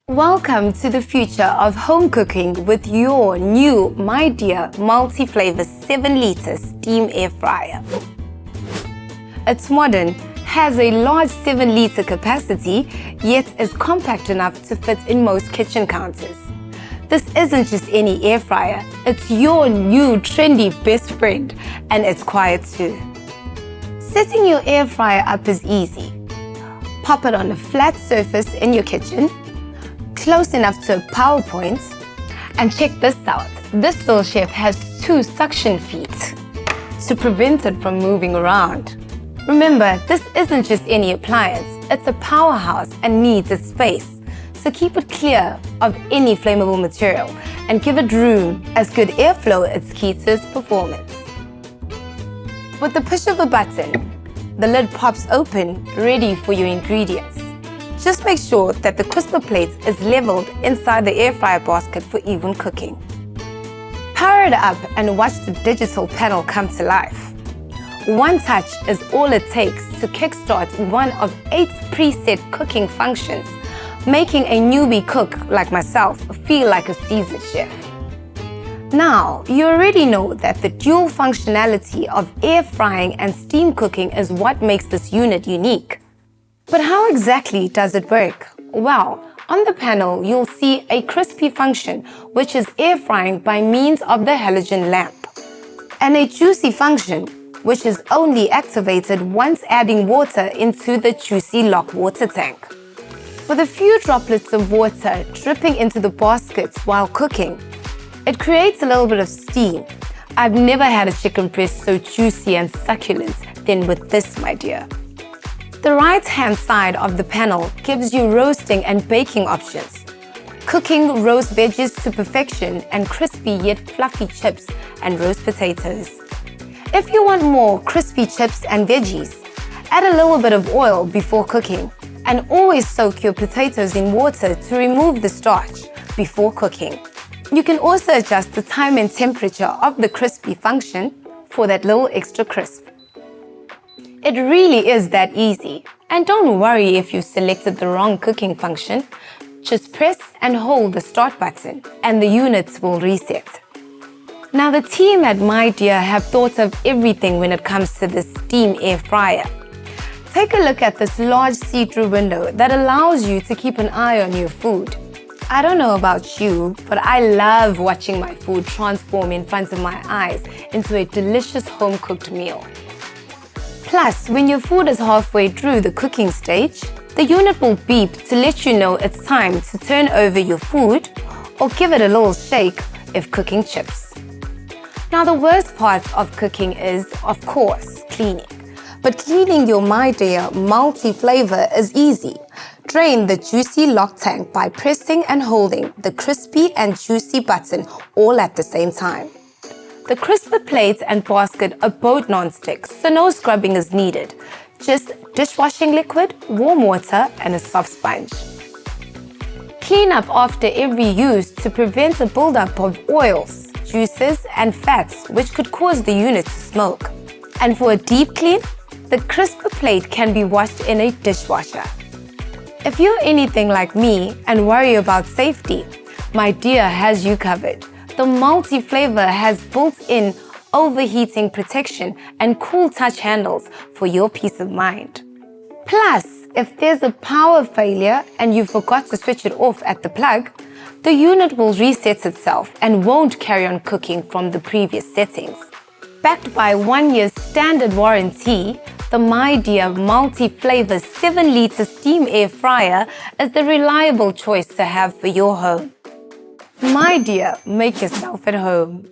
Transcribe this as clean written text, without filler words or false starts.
Welcome to the future of home cooking with your new Midea MultiFlavour 7-liter steam air fryer. It's modern, has a large 7-liter capacity, yet is compact enough to fit in most kitchen counters. This isn't just any air fryer, it's your new trendy best friend, and it's quiet too. Setting your air fryer up is easy. Pop it on a flat surface in your kitchen, close enough to a power point, and check this out. This little chef has 2 suction feet to prevent it from moving around. Remember, this isn't just any appliance, it's a powerhouse and needs its space. So keep it clear of any flammable material and give it room, as good airflow is key to its performance. With the push of a button, the lid pops open, ready for your ingredients. Just make sure that the crisper plate is leveled inside the air fryer basket for even cooking. Power it up and watch the digital panel come to life. One touch is all it takes to kickstart one of 8 preset cooking functions, making a newbie cook like myself feel like a seasoned chef. Now, you already know that the dual functionality of air frying and steam cooking is what makes this unit unique. But how exactly does it work? Well, on the panel, you'll see a crispy function, which is air frying by means of the halogen lamp, and a juicy function, which is only activated once adding water into the juicy lock water tank. With a few droplets of water dripping into the baskets while cooking, it creates a little bit of steam. I've never had a chicken breast so juicy and succulent than with this, my dear. The right-hand side of the panel gives you roasting and baking options, cooking roast veggies to perfection and crispy yet fluffy chips and roast potatoes. If you want more crispy chips and veggies, add a little bit of oil before cooking, and always soak your potatoes in water to remove the starch before cooking. You can also adjust the time and temperature of the crispy function for that little extra crisp. It really is that easy, and don't worry if you selected the wrong cooking function. Just press and hold the start button and the units will reset. Now, the team at Midea have thought of everything when it comes to this steam air fryer. Take a look at this large see-through window that allows you to keep an eye on your food. I don't know about you, but I love watching my food transform in front of my eyes into a delicious home-cooked meal. Plus, when your food is halfway through the cooking stage, the unit will beep to let you know it's time to turn over your food or give it a little shake if cooking chips. Now, the worst part of cooking is, of course, cleaning. But cleaning your Midea MultiFlavour is easy. Drain the juicy lock tank by pressing and holding the crispy and juicy button all at the same time. The crisper plate and basket are both non-stick, so no scrubbing is needed. Just dishwashing liquid, warm water, and a soft sponge. Clean up after every use to prevent the buildup of oils, juices, and fats, which could cause the unit to smoke. And for a deep clean, the crisper plate can be washed in a dishwasher. If you're anything like me and worry about safety, Midea has you covered. The MultiFlavour has built-in overheating protection and cool touch handles for your peace of mind. Plus, if there's a power failure and you forgot to switch it off at the plug, the unit will reset itself and won't carry on cooking from the previous settings. Backed by 1 year's standard warranty, the Midea MultiFlavour 7-liter steam air fryer is the reliable choice to have for your home. Midea, make yourself at home.